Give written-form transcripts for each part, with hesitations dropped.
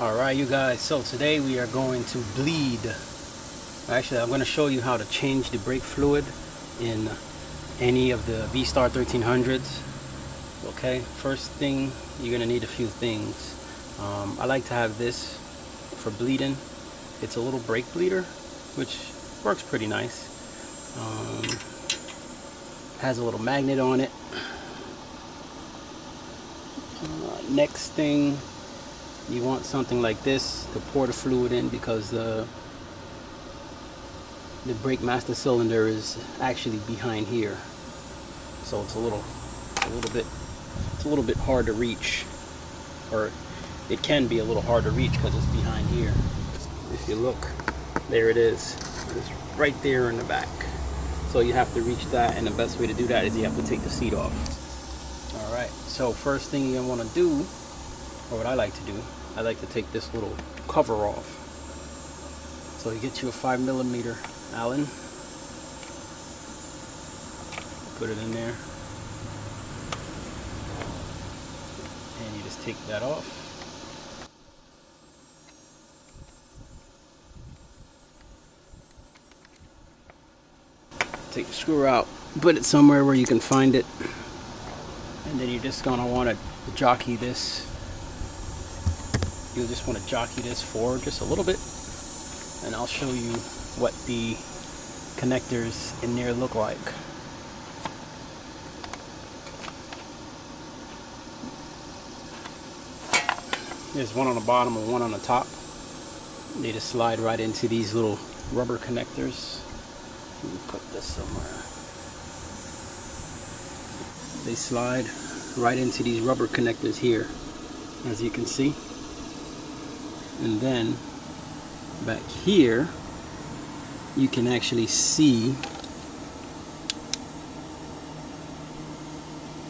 Alright you guys, so today we are going to bleed. Actually, I'm going to show you how to change the brake fluid in any of the Vstar 1300s. Okay, first thing, you're going to need a few things. I like to have this for bleeding. It's a little brake bleeder, which works pretty nice. Has a little magnet on it. Next thing, you want something like this to pour the fluid in, because the brake master cylinder is actually behind here, so it's a little bit hard to reach, or it can be a little hard to reach because it's behind here. If you look, there it is. It's right there in the back, so you have to reach that, and the best way to do that is you have to take the seat off. Alright, so first thing you're going to want to do, or what I like to do, I like to take this little cover off. So you get you a 5mm Allen, put it in there, and you just take that off. Take the screw out, put it somewhere where you can find it, and then you're just gonna want to jockey this. You'll just want to jockey this forward just a little bit, and I'll show you what the connectors in there look like. There's one on the bottom and one on the top. They just slide right into these little rubber connectors. Let me put this somewhere. They slide right into these rubber connectors here, as you can see. And then back here you can actually see,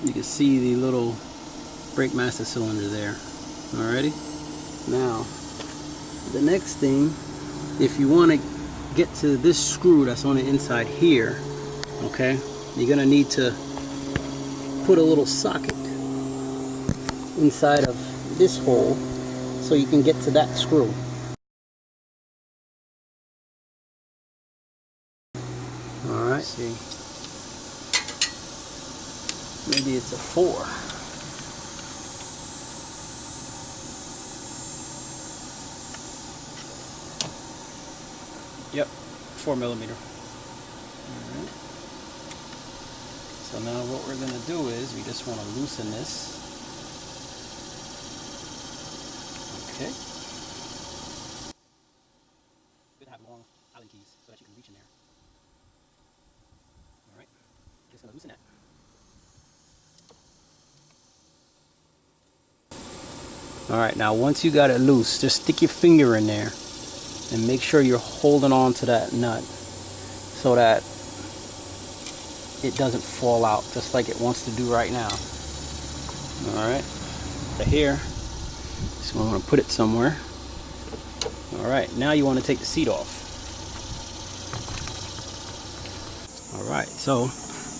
you can see the little brake master cylinder there. Alrighty, now the next thing, if you want to get to this screw that's on the inside here, okay, you're gonna need to put a little socket inside of this hole so you can get to that screw. Alright, see, maybe it's a 4. Yep, 4mm. Alright. So now what we're going to do is we just want to loosen this. Okay. Good to have long Allen keys so that you can reach in there. Alright, just going to loosen that. Alright, now once you got it loose, just stick your finger in there and make sure you're holding on to that nut so that it doesn't fall out just like it wants to do right now. Alright, so here, so I'm going to put it somewhere. Alright, now you want to take the seat off. Alright, so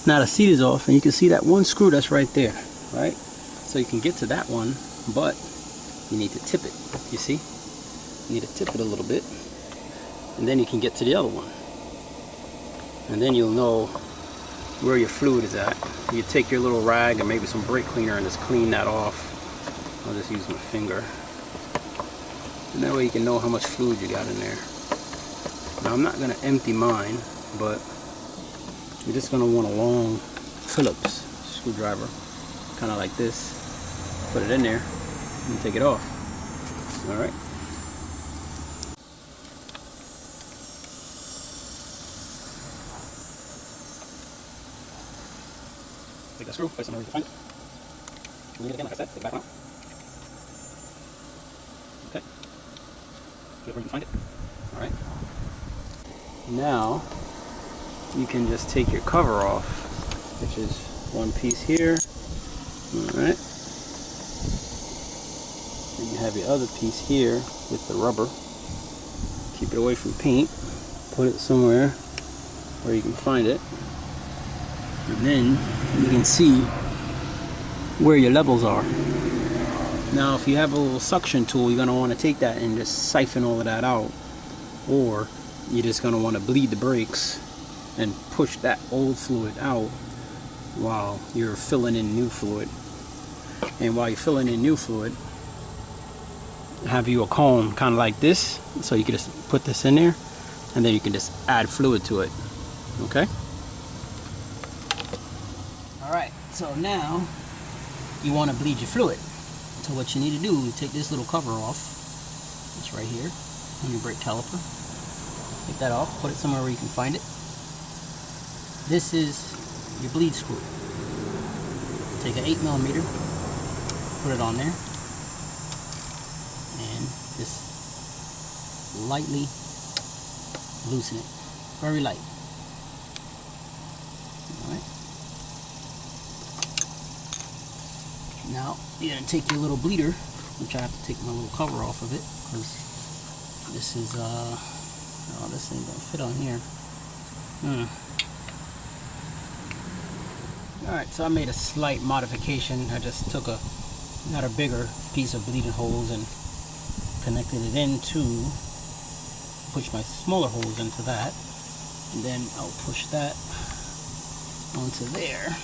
now the seat is off, and you can see that one screw that's right there, right? So you can get to that one, but you need to tip it, you see? You need to tip it a little bit, and then you can get to the other one. And then you'll know where your fluid is at. You take your little rag and maybe some brake cleaner and just clean that off. I'll just use my finger. And that way you can know how much fluid you got in there. Now I'm not going to empty mine, but you're just going to want a long Phillips screwdriver, kind of like this. Put it in there and take it off. Alright. Take that screw, place it where you can find it. You need it again, like I said, take it back out. Okay. Get where you can find it. Alright. Now, you can just take your cover off, which is one piece here. Alright. Then you have your other piece here with the rubber. Keep it away from paint. Put it somewhere where you can find it. And then you can see where your levels are. Now if you have a little suction tool, you're going to want to take that and just siphon all of that out, or you're just going to want to bleed the brakes and push that old fluid out while you're filling in new fluid. And while you're filling in new fluid, have you a cone kind of like this, so you can just put this in there and then you can just add fluid to it. Okay? Alright, so now you want to bleed your fluid. So what you need to do is take this little cover off. It's right here on your brake caliper. Take that off, put it somewhere where you can find it. This is your bleed screw. Take an 8mm, put it on there, and just lightly loosen it. Very light. Alright. Now you're going to take your little bleeder, which I have to take my little cover off of it, because this is, oh, this ain't going to fit on here. Alright, so I made a slight modification. I just took got a bigger piece of bleeding hose and connected it into, push my smaller hose into that, and then I'll push that onto there.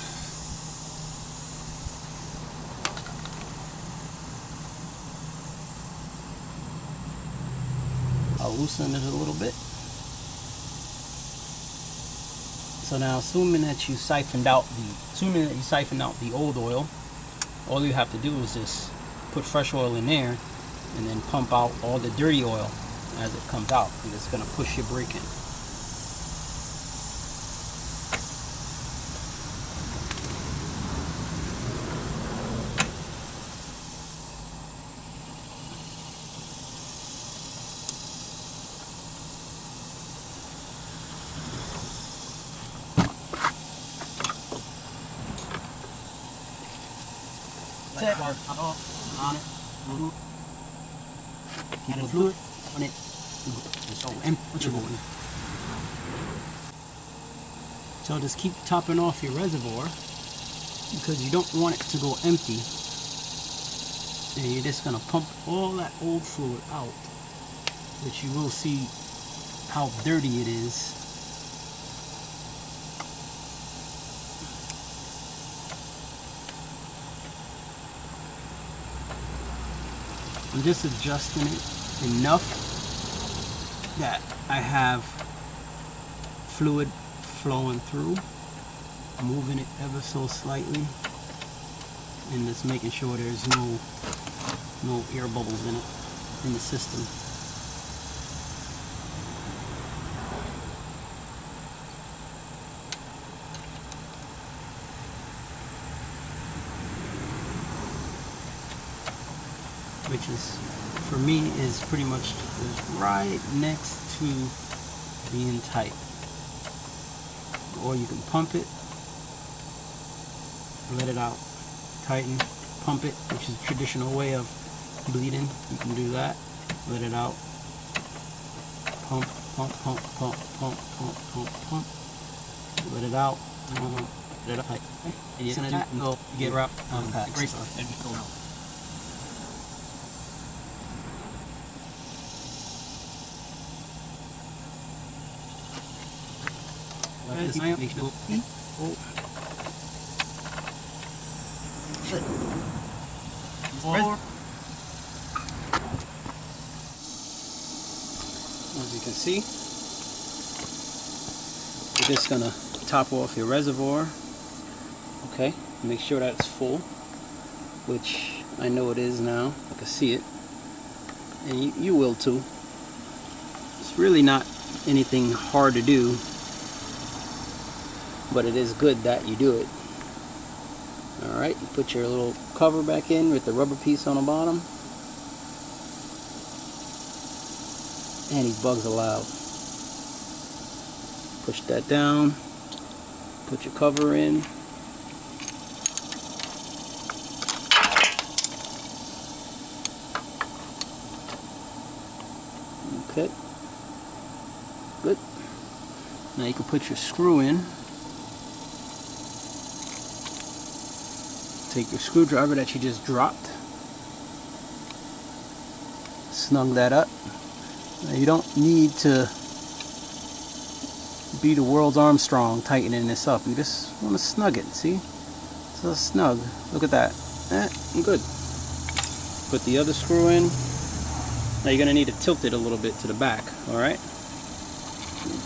I'll loosen it a little bit. So now, assuming that you siphoned out the old oil, all you have to do is just put fresh oil in there and then pump out all the dirty oil as it comes out. And it's going to push your brake in. On it, add a fluid on it, so empty. So just keep topping off your reservoir, because you don't want it to go empty, and you're just going to pump all that old fluid out, which you will see how dirty it is. I'm just adjusting it enough that I have fluid flowing through, moving it ever so slightly, and just making sure there's no air bubbles in it, in the system. Which is, for me, is pretty much right next to being tight. Or you can pump it, let it out, tighten, pump it, which is a traditional way of bleeding. You can do that, let it out, pump, pump, pump, pump, pump, pump, pump, pump, let it out, let it out, and you're gonna go get wrapped on the pack. As you can see, you're just gonna top off your reservoir. Okay, make sure that it's full, which I know it is now. I can see it, and you will too. It's really not anything hard to do, but it is good that you do it. Alright, you put your little cover back in with the rubber piece on the bottom. And these bugs are loud. Push that down. Put your cover in. Okay. Good. Now you can put your screw in. Take your screwdriver that you just dropped snug that up. Now, you don't need to be the world's Armstrong tightening this up. You just want to snug it. See? So snug. Look at that. I'm good. Put the other screw in. Now you're going to need to tilt it a little bit to the back. Alright?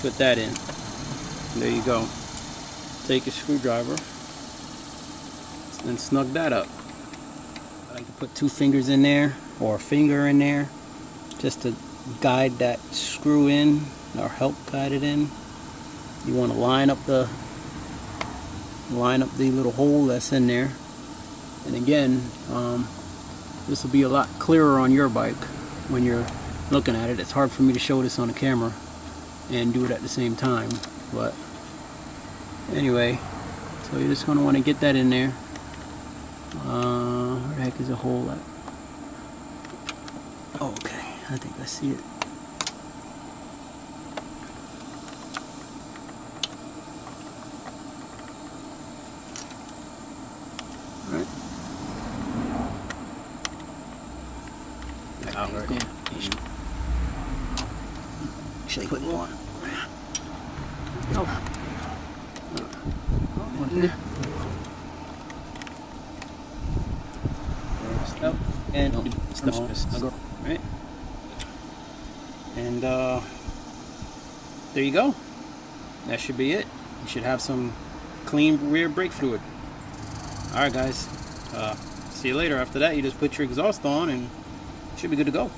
Put that in. There you go. Take your screwdriver and snug that up. I like to put 2 fingers in there or a finger in there just to guide that screw in or help guide it in. You want to line up the little hole that's in there. And again, this will be a lot clearer on your bike when you're looking at it. It's hard for me to show this on the camera and do it at the same time, but anyway, so you're just going to want to get that in there. Where the heck is the hole at? Okay, I think I see it. Alright. Alright. Should I put more? Oh. Up and right, and there you go. That should be it. You should have some clean rear brake fluid. Alright guys, see you later. After that, you just put your exhaust on and you should be good to go.